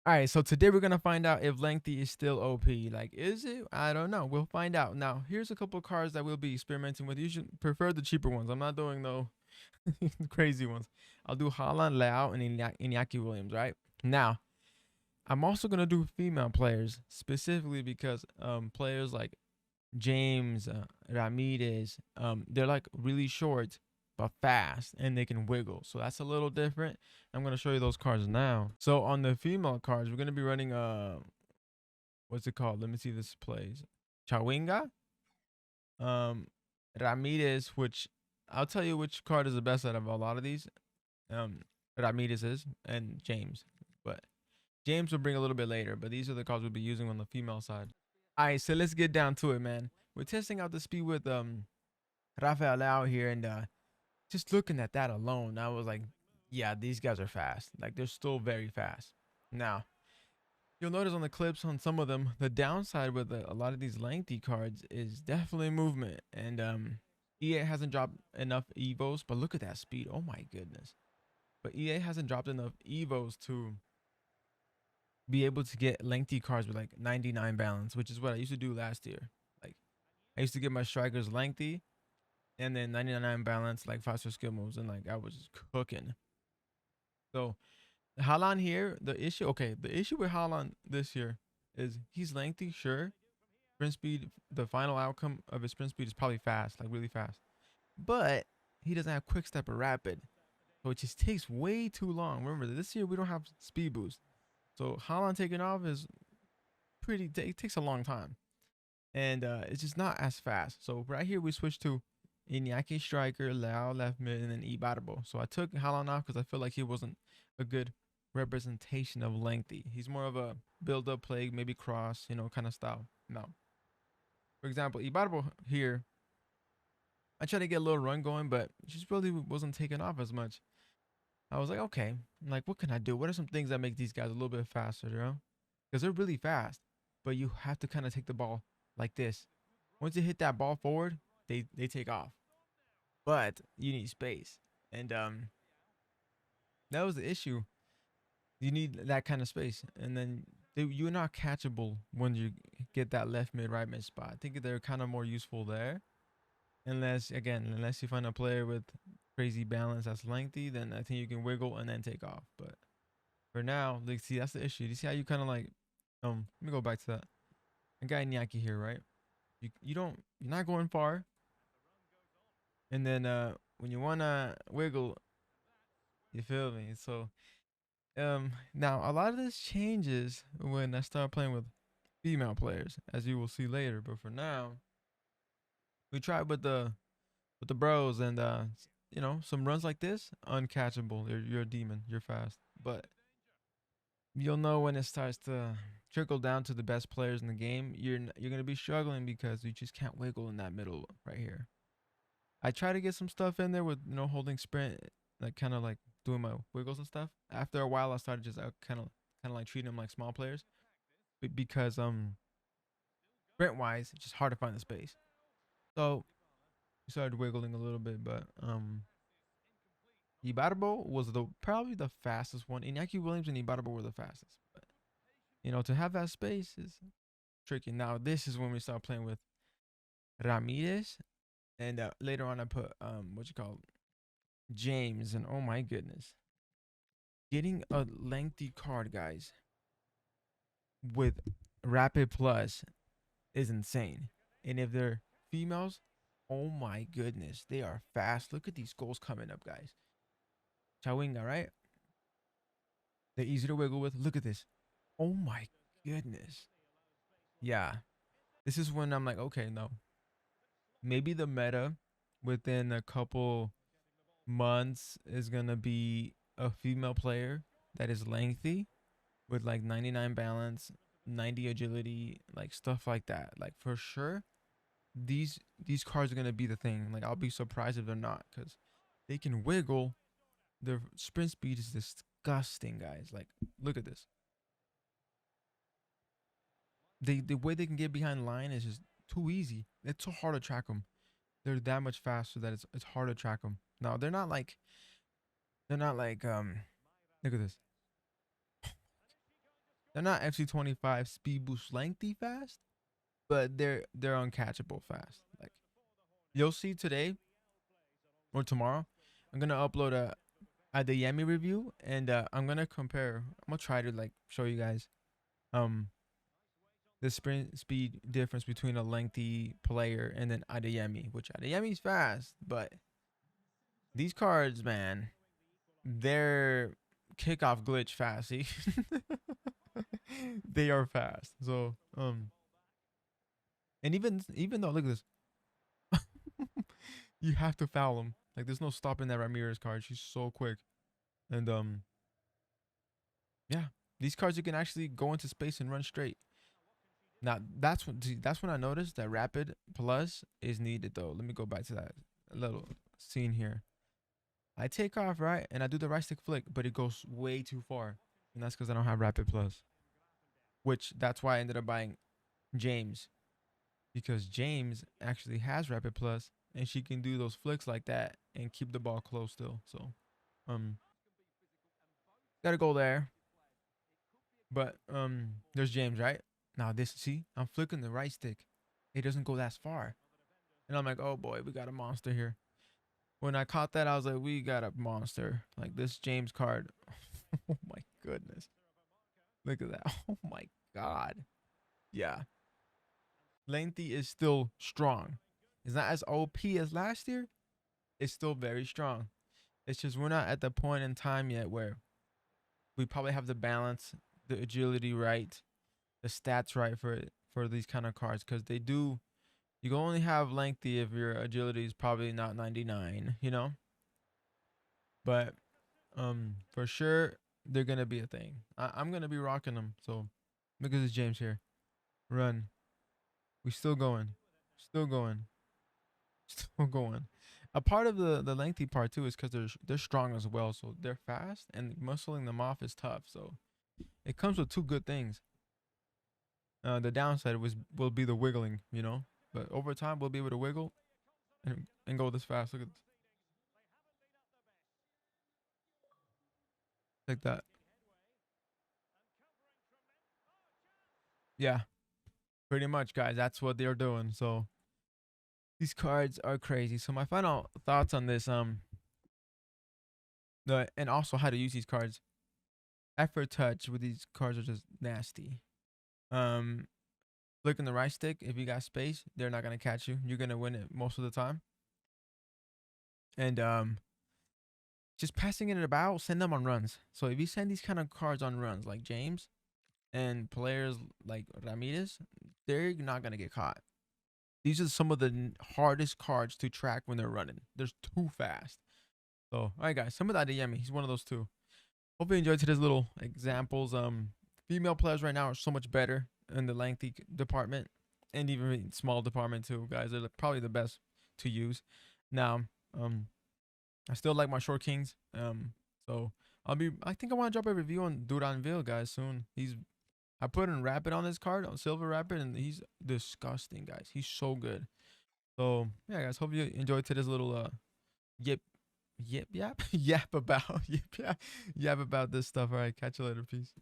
All right, so today we're gonna find out if lengthy is still OP. Like, is it? I don't know. We'll find out. Now, here's a couple of cards that we'll be experimenting with. You should prefer the cheaper ones. I'm not doing no crazy ones. I'll do Haaland, Lau, and Iñaki Williams. Right now, I'm also gonna do female players specifically because players like James, Ramirez, they're like really short but fast and they can wiggle. So that's a little different. I'm gonna show you those cards now. So on the female cards, we're gonna be running what's it called? Let me see if this plays. Chawinga, um, Ramirez, which I'll tell you which card is the best out of a lot of these. Um, Ramirez is and James, but James will bring a little bit later. But these are the cards we'll be using on the female side. All right, so let's get down to it, man. We're testing out the speed with Rafael out here, and just looking at that alone, I was like, yeah, these guys are fast. Like they're still very fast. Now, you'll notice on the clips on some of them, the downside with a lot of these lengthy cards is definitely movement. And EA hasn't dropped enough evos, but look at that speed. Oh my goodness. But EA hasn't dropped enough evos to be able to get lengthy cards with like 99 balance, which is what I used to do last year. Like I used to get my strikers lengthy and then 99 balance, like faster skill moves, and like I was just cooking. So Haaland here, the issue with Haaland this year is he's lengthy, sure. Sprint speed, the final outcome of his sprint speed is probably fast, like really fast. But he doesn't have quick step or rapid. So it just takes way too long. Remember, this year we don't have speed boost. So Haaland taking off is it takes a long time. And it's just not as fast. So right here we switch to Iñaki striker, Lau left mid, and then Ibarbo. So I took Haaland off because I feel like he wasn't a good representation of lengthy. He's more of a build up play, maybe cross, kind of style. Now, for example, Ibarbo here, I tried to get a little run going, but just really wasn't taking off as much. I was like, okay, like what can I do? What are some things that make these guys a little bit faster, Because they're really fast, but you have to kind of take the ball like this. Once you hit that ball forward, they take off. But you need space. And that was the issue. You need that kind of space. And then you're not catchable when you get that left mid, right mid spot. I think they're kind of more useful there. Unless you find a player with crazy balance that's lengthy, then I think you can wiggle and then take off. But for now, like, see, that's the issue. Do you see how you kind of like, let me go back to that. I got Iñaki here, right? You're not going far. And then when you wanna wiggle, you feel me? So now a lot of this changes when I start playing with female players, as you will see later. But for now, we try with the bros, and some runs like this, uncatchable. You're a demon. You're fast, but you'll know when it starts to trickle down to the best players in the game. You're gonna be struggling because you just can't wiggle in that middle right here. I try to get some stuff in there with holding sprint, like kind of like doing my wiggles and stuff. After a while, I started just kind of like treating them like small players, because sprint wise, it's just hard to find the space. So we started wiggling a little bit, but Ibarbo was the probably the fastest one. Iñaki Williams and Ibarbo were the fastest, but to have that space is tricky. Now this is when we start playing with Ramirez, and later on I put what you call James, and oh my goodness, getting a lengthy card, guys, with Rapid Plus is insane. And if they're females, oh my goodness, they are fast. Look at these goals coming up, guys. Chawinga, right? They're easy to wiggle with. Look at this. Oh my goodness. Yeah. This is when I'm like, okay, no. Maybe the meta within a couple months is going to be a female player that is lengthy with like 99 balance, 90 agility, like stuff like that. Like for sure, these cards are gonna be the thing. Like I'll be surprised if they're not, because they can wiggle. Their sprint speed is disgusting, guys. Like look at this. The way they can get behind line is just too easy. It's so hard to track them. They're that much faster that it's hard to track them. Now they're not like look at this. They're not FC25 speed boost lengthy fast, but they're uncatchable fast. Like you'll see today or tomorrow, I'm gonna upload a the Yemi review, and I'm gonna compare. I'm gonna try to like show you guys um the sprint speed difference between a lengthy player and then Adeyemi, which Adeyemi's fast, but these cards, man, they're kickoff glitch fast. See, they are fast. So and even though look at this, you have to foul him. Like there's no stopping that Ramirez card. She's so quick, and yeah, these cards you can actually go into space and run straight. Now that's when I noticed that rapid plus is needed though. Let me go back to that little scene here. I take off right and I do the right stick flick, but it goes way too far, and that's because I don't have rapid plus. Which that's why I ended up buying James, because James actually has rapid plus, and she can do those flicks like that and keep the ball close still. So um gotta go there. But there's James right now. This see I'm flicking the right stick, it doesn't go that far, and I'm like, oh boy, we got a monster here. When I caught that, I was like, we got a monster. Like this James card. Oh my goodness. Look at that. Oh my god. Yeah. Lengthy is still strong. It's not as OP as last year. It's still very strong. It's just we're not at the point in time yet where we probably have the balance, the agility right, the stats right for these kind of cards, because they do. You can only have lengthy if your agility is probably not 99, you know. But for sure they're gonna be a thing. I'm gonna be rocking them. So look at this James here. Run. We still going. Still going. Still going. A part of the lengthy part too is because they're strong as well. So they're fast, and muscling them off is tough. So it comes with two good things. The downside will be the wiggling, you know. But over time we'll be able to wiggle and go this fast. Look at this. Like that. Yeah. Pretty much, guys. That's what they're doing. So these cards are crazy. So my final thoughts on this, and also how to use these cards. Effort touch with these cards are just nasty. Um, Flicking the right stick, if you got space, they're not gonna catch you. You're gonna win it most of the time. And just passing it about, send them on runs. So if you send these kind of cards on runs, like James and players like Ramirez, they're not gonna get caught. These are some of the hardest cards to track when they're running. They're too fast. So, all right, guys, some of that Yemi. He's one of those too. Hope you enjoyed today's little examples. Female players right now are so much better in the lengthy department, and even in small department too. Guys, they're probably the best to use. Now, I still like my short kings. So I think I want to drop a review on Duranville, guys, soon. I put in rapid on this card, on silver rapid, and he's disgusting, guys. He's so good. So yeah, guys, hope you enjoyed today's little yip yip yap yap about yip yap about this stuff. All right, catch you later. Peace.